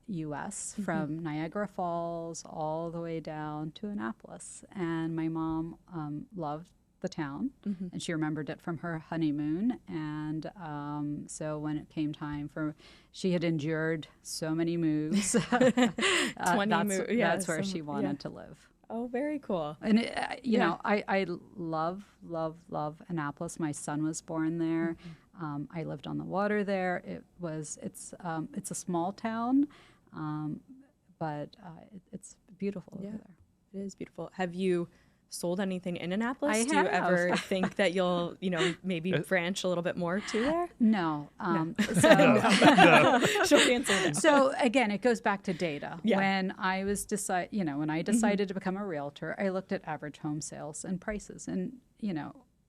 S4: U.S. from Niagara Falls all the way down to Annapolis. And my mom loved the town, and she remembered it from her honeymoon. And so when it came time she had endured so many moves.
S3: 20 moves. Yeah,
S4: that's where she wanted to live.
S3: Oh, very cool.
S4: And I love Annapolis. My son was born there. I lived on the water there. It's a small town, but it's beautiful over there.
S3: It is beautiful. Have you sold anything in Annapolis?
S4: I
S3: Do
S4: have.
S3: you ever think that you'll, maybe branch a little bit more to there?
S4: No.
S3: She'll answer no.
S4: So again, it goes back to data.
S3: Yeah.
S4: When I decided to become a realtor, I looked at average home sales and prices, and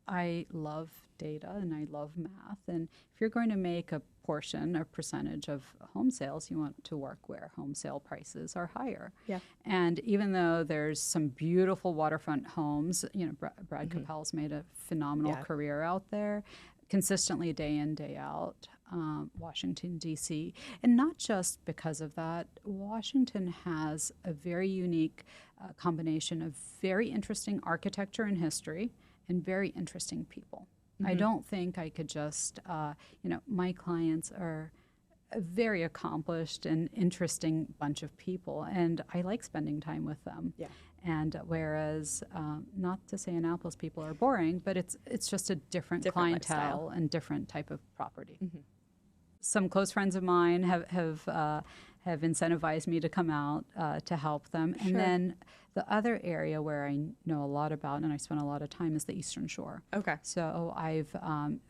S4: I love data and I love math. And if you're going to make a portion or percentage of home sales, you want to work where home sale prices are higher.
S3: Yeah.
S4: And even though there's some beautiful waterfront homes, Brad Capel's made a phenomenal career out there, consistently day in, day out, Washington, D.C. And not just because of that, Washington has a very unique combination of very interesting architecture and history and very interesting people. I don't think I could just, my clients are a very accomplished and interesting bunch of people, and I like spending time with them.
S3: Yeah.
S4: And whereas, not to say Annapolis people are boring, but it's just a different clientele
S3: lifestyle.
S4: and different type of property. Some close friends of mine have incentivized me to come out to help them. And then the other area where I know a lot about and I spend a lot of time is the Eastern Shore.
S3: Okay.
S4: So I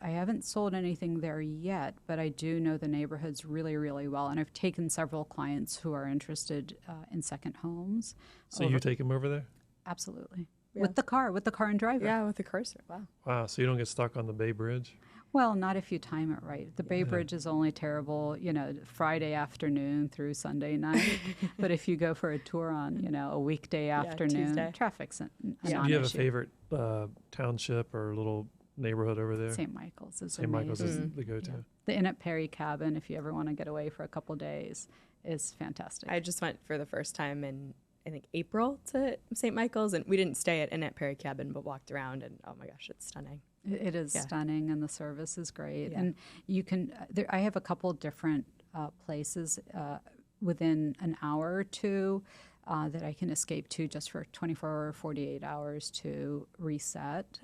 S4: haven't sold anything there yet, but I do know the neighborhoods really, really well. And I've taken several clients who are interested in second homes.
S2: So you take them over there?
S4: Absolutely.
S3: Yeah.
S4: With the car and driver.
S3: Yeah, with the cursor. Wow.
S2: Wow. So you don't get stuck on the Bay Bridge?
S4: Well, not if you time it right. The Bay Bridge is only terrible, Friday afternoon through Sunday night. But if you go for a tour on, a weekday afternoon,
S3: Tuesday.
S4: traffic's a
S2: Do you have a
S4: non-issue.
S2: favorite township or little neighborhood over there?
S4: St. Michael's is
S2: St. Michael's is
S4: amazing.
S2: the go-to.
S4: Yeah. The Inn at Perry Cabin, if you ever want to get away for a couple days, is fantastic.
S3: I just went for the first time in, I think, April to St. Michael's, and we didn't stay at Inn at Perry Cabin, but walked around, and oh my gosh, it's stunning.
S4: It is stunning, and the service is great.
S3: Yeah.
S4: And you can. I have a couple different places within an hour or two that I can escape to just for 24 or 48 hours to reset.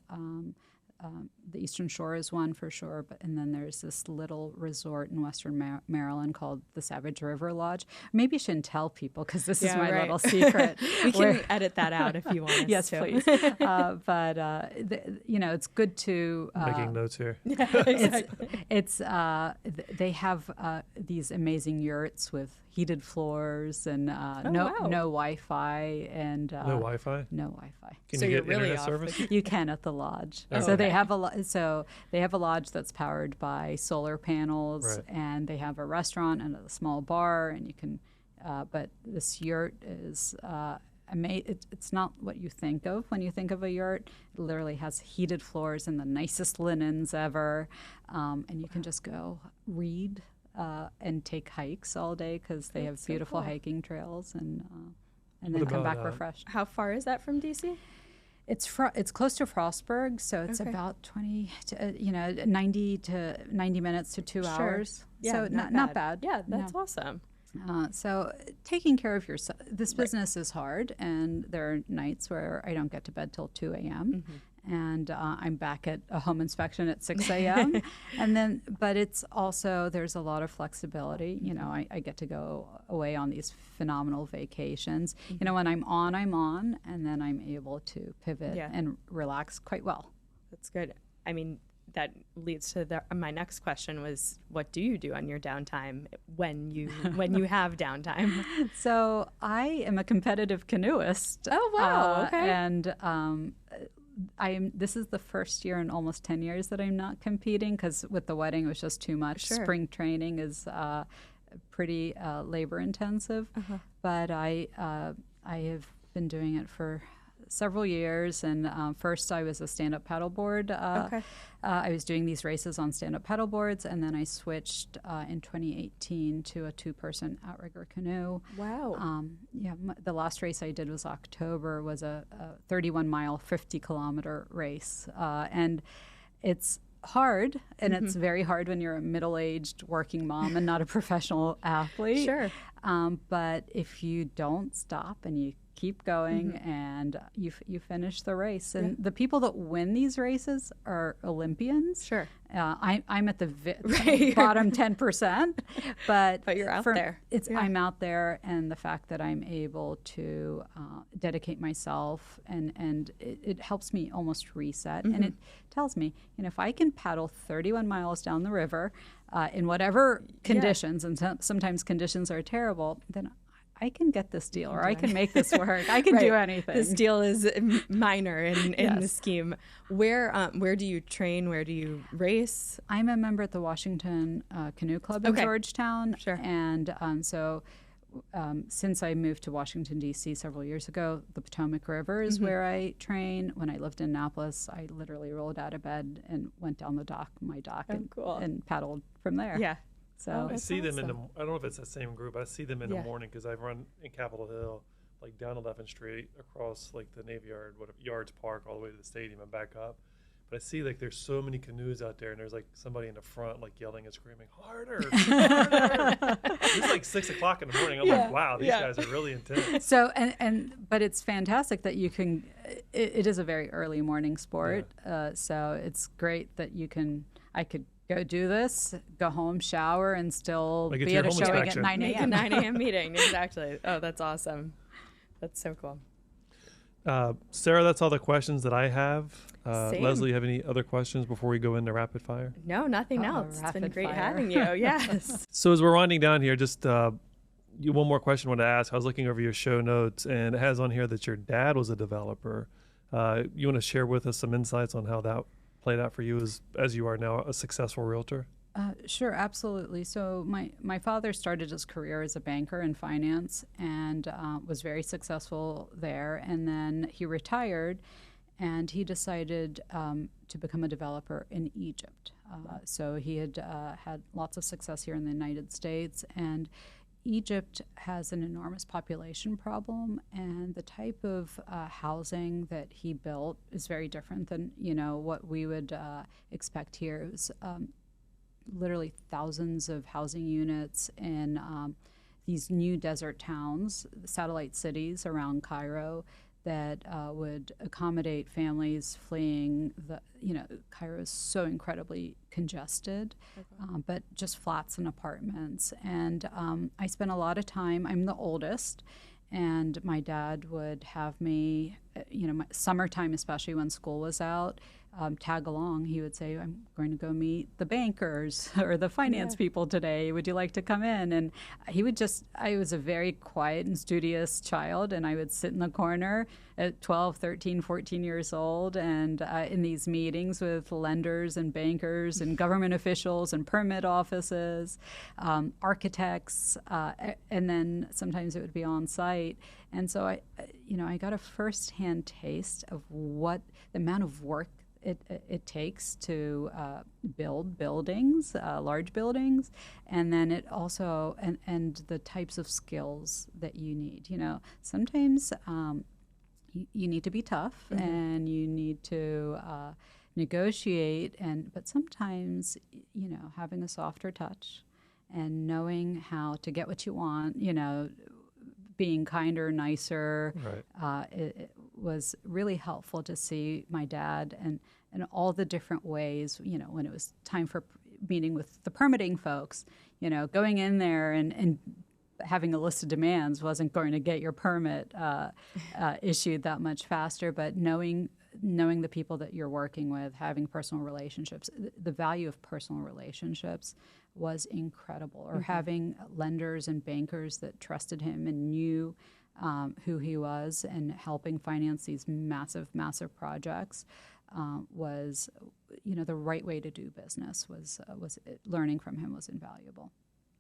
S4: the Eastern Shore is one for sure, and then there's this little resort in Western Maryland called the Savage River Lodge. Maybe I shouldn't tell people because this is my little secret.
S3: We can edit that out if you want us
S4: yes,
S3: to.
S4: please. But it's good to
S2: Making notes here.
S3: Yeah, exactly.
S4: They have these amazing yurts with heated floors and no Wi-Fi and
S2: No Wi-Fi?
S4: no Wi-Fi.
S2: Can
S3: So
S2: you
S3: you're
S2: get
S3: really
S2: internet
S3: off
S2: service?
S4: You can at the lodge.
S2: Oh,
S4: So
S2: okay.
S4: they have a lodge that's powered by solar panels,
S2: Right.
S4: and they have a restaurant and a small bar, and you can. But this yurt is. It's not what you think of when you think of a yurt. It literally has heated floors and the nicest linens ever, and you can just go read and take hikes all day because they have beautiful hiking trails and then come back refreshed.
S3: How far is that from DC?
S4: It's close to Frostburg, so it's about 90 minutes to 2 hours.
S3: Yeah,
S4: so not bad.
S3: Yeah, that's awesome.
S4: So taking care of yourself. This business is hard, and there are nights where I don't get to bed till 2 a.m. And I'm back at a home inspection at 6 a.m. But it's also, there's a lot of flexibility. You know, I get to go away on these phenomenal vacations. You know, when I'm on, and then I'm able to pivot and relax quite well.
S3: That's good. I mean, that leads to my next question was, what do you do on your downtime when you have downtime?
S4: So I am a competitive canoeist.
S3: Oh, wow. Okay.
S4: And this is the first year in almost 10 years that I'm not competing because with the wedding it was just too much.
S3: Sure.
S4: Spring training is pretty labor intensive, but I have been doing it for several years, and first I was a stand-up paddleboard. I was doing these races on stand-up paddleboards, and then I switched in 2018 to a two-person outrigger canoe.
S3: Wow.
S4: The last race I did was a 31-mile, 50-kilometer race, and it's hard, and it's very hard when you're a middle-aged working mom and not a professional athlete.
S3: Sure.
S4: But if you don't stop and you keep going and you finish the race, and the people that win these races are Olympians.
S3: Sure.
S4: I'm at the bottom 10%, but
S3: you're out there.
S4: I'm out there, and the fact that I'm able to dedicate myself and it helps me almost reset, and it tells me, if I can paddle 31 miles down the river in whatever conditions, and sometimes conditions are terrible, then I can get this deal, or I can make this work. I can do anything.
S3: This deal is minor in the scheme. Where do you train? Where do you race?
S4: I'm a member at the Washington Canoe Club in Georgetown.
S3: Sure.
S4: And since I moved to Washington, D.C. several years ago, the Potomac River is where I train. When I lived in Annapolis, I literally rolled out of bed and went down my dock and paddled from there.
S3: Yeah.
S4: So
S2: I see them I don't know if it's the same group. I see them in the morning because I've run in Capitol Hill, like down 11th Street, across like the Navy Yard, Yards Park, all the way to the stadium and back up. But I see like there's so many canoes out there, and there's like somebody in the front like yelling and screaming, harder, harder. It's like 6 o'clock in the morning. I'm like, wow, these guys are really intense.
S4: So but it's fantastic that you can. It is a very early morning sport, so it's great that I could go do this, go home, shower, and still be at a showing at 9 a.m.
S3: 9 a.m. meeting, exactly. Oh, that's awesome. That's so cool.
S2: Sarah, that's all the questions that I have.
S3: Same.
S2: Leslie, you have any other questions before we go into rapid fire?
S3: No, nothing else. It's been
S4: rapid
S3: great
S4: fire.
S3: having you. Yes.
S2: So as we're winding down here, just one more question I wanted to ask. I was looking over your show notes, and it has on here that your dad was a developer. You want to share with us some insights on how that played out for you as you are now a successful realtor?
S4: Sure, absolutely. So my father started his career as a banker in finance and was very successful there. And then he retired, and he decided to become a developer in Egypt. So he had had lots of success here in the United States, and Egypt has an enormous population problem, and the type of housing that he built is very different than what we would expect here. It was literally thousands of housing units in these new desert towns, satellite cities around Cairo that would accommodate families fleeing Cairo is so incredibly congested, but just flats and apartments. And I spent a lot of time, I'm the oldest, and my dad would have me, my summertime, especially when school was out, tag along. He would say, I'm going to go meet the bankers or the finance people today. Would you like to come in? And I was a very quiet and studious child, and I would sit in the corner at 12, 13, 14 years old, and in these meetings with lenders and bankers and government officials and permit offices, architects, and then sometimes it would be on site. And so I got a firsthand taste of what the amount of work it takes to build buildings, large buildings, and then it also and the types of skills that you need. Sometimes you need to be tough, and you need to negotiate, but sometimes having a softer touch and knowing how to get what you want, being kinder, nicer, it was really helpful to see my dad and all the different ways, when it was time for meeting with the permitting folks, going in there and having a list of demands wasn't going to get your permit issued that much faster, but knowing the people that you're working with, having personal relationships, the value of personal relationships was incredible. Or having lenders and bankers that trusted him and knew who he was, and helping finance these massive, massive projects was, the right way to do business. Was learning from him was invaluable.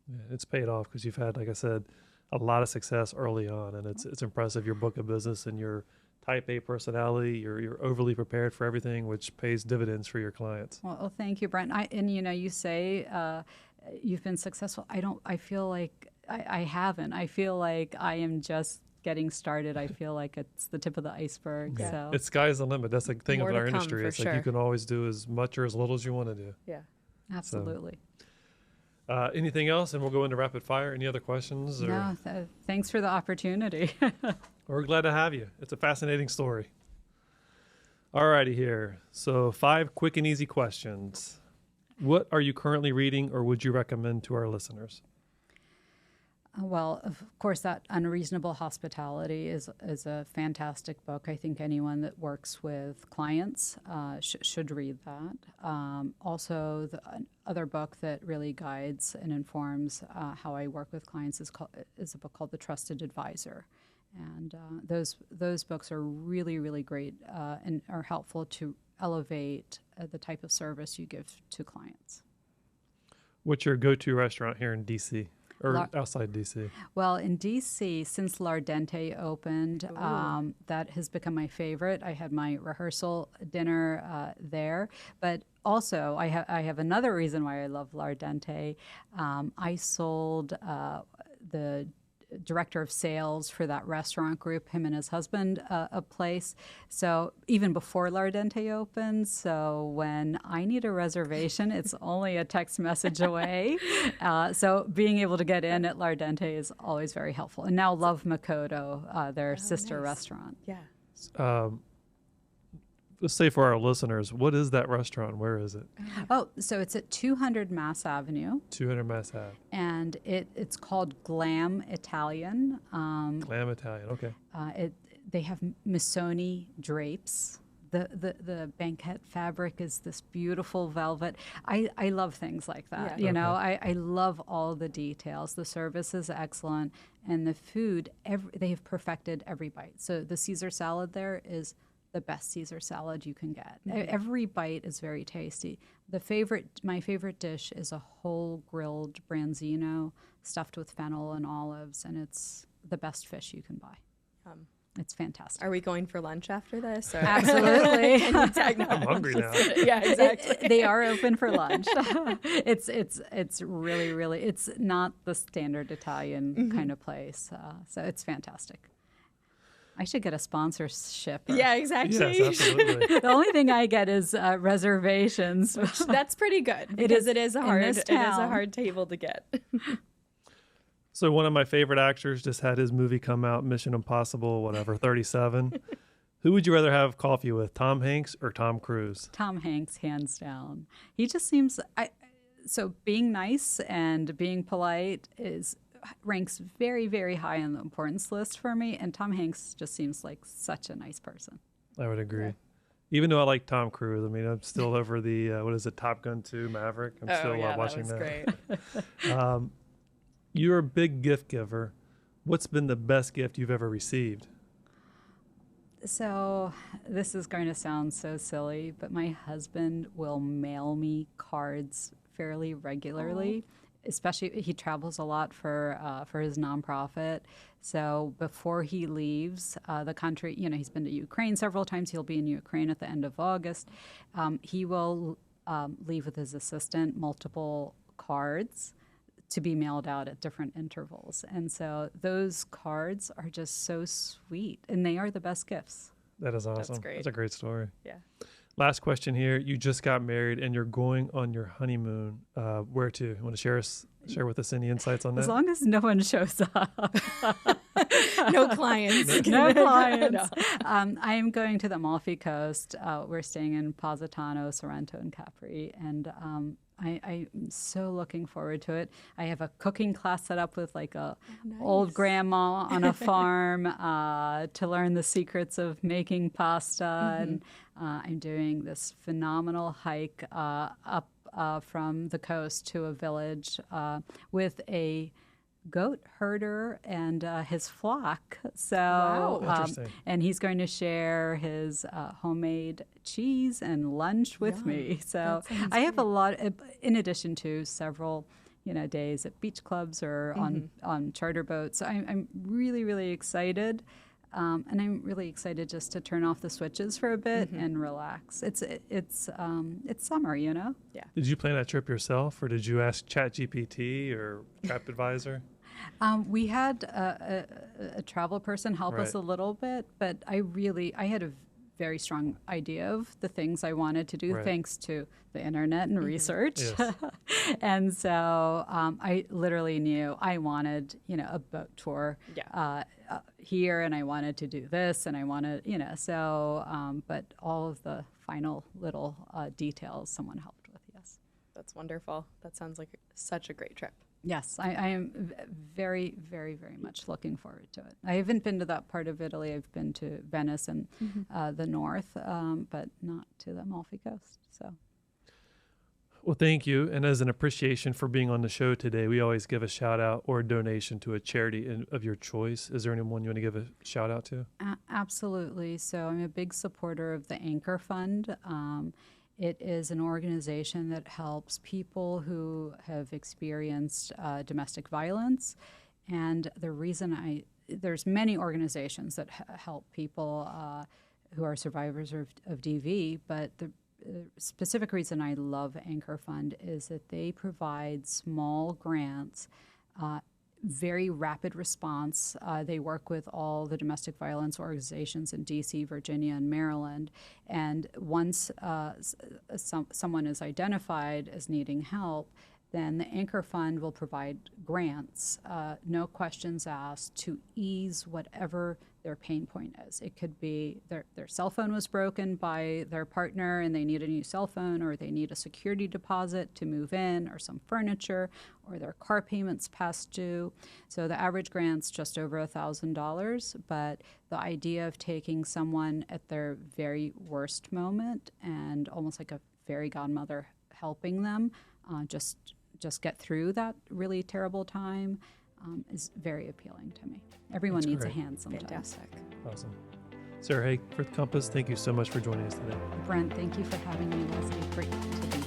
S2: Yeah, it's paid off because you've had, like I said, a lot of success early on, and it's impressive, your book of business and your type A personality. You're overly prepared for everything, which pays dividends for your clients.
S4: Well, thank you, Brent. You say you've been successful. I feel like I haven't. I feel like I am just getting started. I feel like it's the tip of the iceberg.
S2: Yeah.
S4: So
S2: It's sky's the limit. That's the thing
S3: More
S2: of
S3: to
S2: our
S3: come,
S2: industry.
S3: for
S2: It's
S3: sure.
S2: like you can always do as much or as little as you want to do.
S3: Yeah.
S4: absolutely.
S2: Anything else? And we'll go into rapid fire. Any other questions?
S4: No, thanks for the opportunity.
S2: We're glad to have you. It's a fascinating story. All righty here. So 5 quick and easy questions. What are you currently reading, or would you recommend to our listeners?
S4: Well, of course, that Unreasonable Hospitality is a fantastic book. I think anyone that works with clients should read that. Also, the other book that really guides and informs how I work with clients is a book called The Trusted Advisor. And those books are really, really great and are helpful to elevate the type of service you give to clients.
S2: What's your go-to restaurant here in D.C.? Or outside D.C.?
S4: Well, in D.C., since L'Ardente opened, that has become my favorite. I had my rehearsal dinner there. But also, I have another reason why I love L'Ardente. I sold the director of sales for that restaurant group, him and his husband, a place. So even before L'Ardente opened, so when I need a reservation, it's only a text message away. So being able to get in at L'Ardente is always very helpful. And now love Makoto, their sister restaurant.
S3: Yeah.
S2: Let's say for our listeners, what is that restaurant? Where is it?
S4: Oh, so it's at 200 Mass Avenue.
S2: 200 Mass Ave.
S4: And it's called Glam Italian.
S2: Glam Italian, okay.
S4: They have Missoni drapes. The banquette fabric is this beautiful velvet. I love things like that.
S3: Yeah.
S4: I love all the details. The service is excellent. And the food, they have perfected every bite. So the Caesar salad there is the best Caesar salad you can get. Mm-hmm. Every bite is very tasty. My favorite dish is a whole grilled branzino stuffed with fennel and olives, and it's the best fish you can buy. It's fantastic.
S3: Are we going for lunch after this? Or?
S4: Absolutely.
S2: I'm hungry now.
S3: Yeah, exactly.
S4: They are open for lunch. It's really, really, it's not the standard Italian kind of place. So it's fantastic. I should get a sponsorship.
S3: Yeah, exactly.
S2: Yes, absolutely.
S4: The only thing I get is reservations.
S3: That's pretty good because it is a hard table to get.
S2: So one of my favorite actors just had his movie come out, Mission Impossible, 37. Who would you rather have coffee with, Tom Hanks or Tom Cruise?
S4: Tom Hanks, hands down. He just seems, so being nice and being polite ranks very, very high on the importance list for me. And Tom Hanks just seems like such a nice person.
S2: I would agree.
S3: Yeah.
S2: Even though I like Tom Cruise, I mean, I'm still over the, Top Gun 2 Maverick. I'm still watching that.
S3: Great.
S2: You're a big gift giver. What's been the best gift you've ever received?
S4: So this is going to sound so silly, but my husband will mail me cards fairly regularly. Especially, he travels a lot for his nonprofit. So before he leaves the country, he's been to Ukraine several times. He'll be in Ukraine at the end of August. He will leave with his assistant multiple cards to be mailed out at different intervals. And so those cards are just so sweet, and they are the best gifts.
S2: That is awesome.
S3: That's great.
S2: That's a great story.
S3: Yeah.
S2: Last question here. You just got married and you're going on your honeymoon. Where to? You want to share with us any insights on that?
S4: As long as no one shows up.
S3: No clients.
S4: No clients. I am going to the Amalfi Coast. We're staying in Positano, Sorrento, and Capri. And I'm so looking forward to it. I have a cooking class set up with like a old grandma on a farm to learn the secrets of making pasta. And I'm doing this phenomenal hike up from the coast to a village with a goat herder and his flock. So,
S3: Wow.
S4: and he's going to share his homemade cheese and lunch with me. So I have a lot, in addition to several, days at beach clubs or on charter boats. So I'm really, really excited. And I'm really excited just to turn off the switches for a bit and relax. It's summer, Yeah.
S2: Did you plan that trip yourself, or did you ask ChatGPT or TripAdvisor?
S4: We had a travel person help us a little bit, but I had a very strong idea of the things I wanted to do thanks to the internet and research.
S2: Yes.
S4: And so I literally knew I wanted, a boat tour here, and I wanted to do this, and I wanted, but all of the final little details someone helped with, yes.
S3: That's wonderful. That sounds like such a great trip.
S4: Yes, I am very, very, very much looking forward to it. I haven't been to that part of Italy. I've been to Venice and the north, but not to the Amalfi Coast. So,
S2: Well, thank you. And as an appreciation for being on the show today, we always give a shout out or a donation to a charity of your choice. Is there anyone you want to give a shout out to?
S4: Absolutely. So I'm a big supporter of the Anchor Fund. It is an organization that helps people who have experienced domestic violence. And the reason there's many organizations that help people who are survivors of DV, but the specific reason I love Anchor Fund is that they provide small grants, very rapid response. They work with all the domestic violence organizations in D.C., Virginia, and Maryland. And once someone is identified as needing help, then the Anchor Fund will provide grants, no questions asked, to ease whatever their pain point is. It could be their cell phone was broken by their partner and they need a new cell phone, or they need a security deposit to move in, or some furniture, or their car payments past due. So the average grant's just over $1,000, but the idea of taking someone at their very worst moment and almost like a fairy godmother helping them just get through that really terrible time is very appealing to me. Everyone needs a hand sometimes.
S3: Fantastic.
S2: Awesome. Sarah Hake for Compass, thank you so much for joining us today.
S4: Brent, thank you for having me. Leslie, great to be here.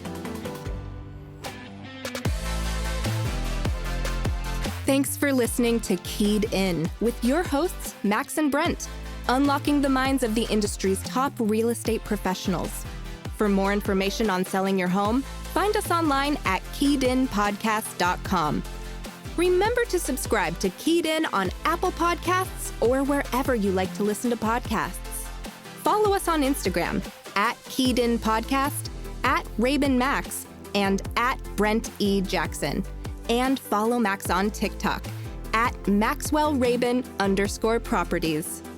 S1: Thanks for listening to Keyed In with your hosts, Max and Brent, unlocking the minds of the industry's top real estate professionals. For more information on selling your home, find us online at keyedinpodcast.com. Remember to subscribe to Keyed In on Apple Podcasts or wherever you like to listen to podcasts. Follow us on Instagram at Keyed In Podcast, at Rabin Max, and at Brent E. Jackson. And follow Max on TikTok at MaxwellRabin_properties.